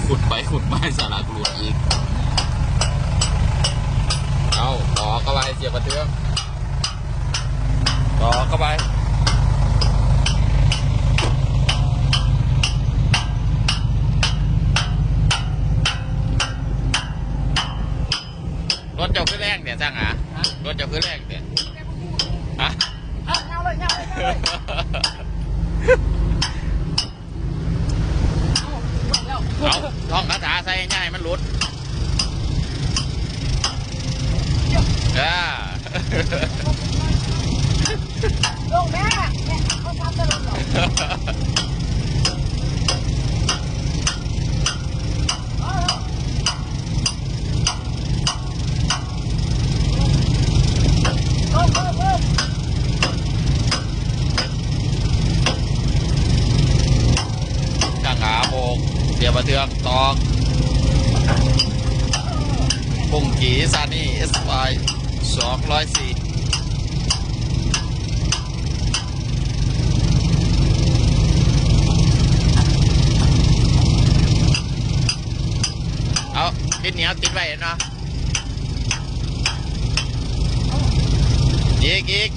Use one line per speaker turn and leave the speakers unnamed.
ขุดไปขุดมาสลักหลุดอีกเอาต่อเข้าไปเสียบกระเทืองต่อเข้าไปรถเจ้าขึ้นแรงเนี่ยช่างรถเจ้าขึ้นแรงเนี่ยฮะ
เงาเลย
เอาท่องคาถาใส่ง่ายมันหลุด
ลงแม่เขาทำได้ลงหรอ
ช่างหาโบกเสียบกระเทืองตอกปุ่งกีซานี่ SY 204เอาติดเหนียวติดไว้เนาะอีก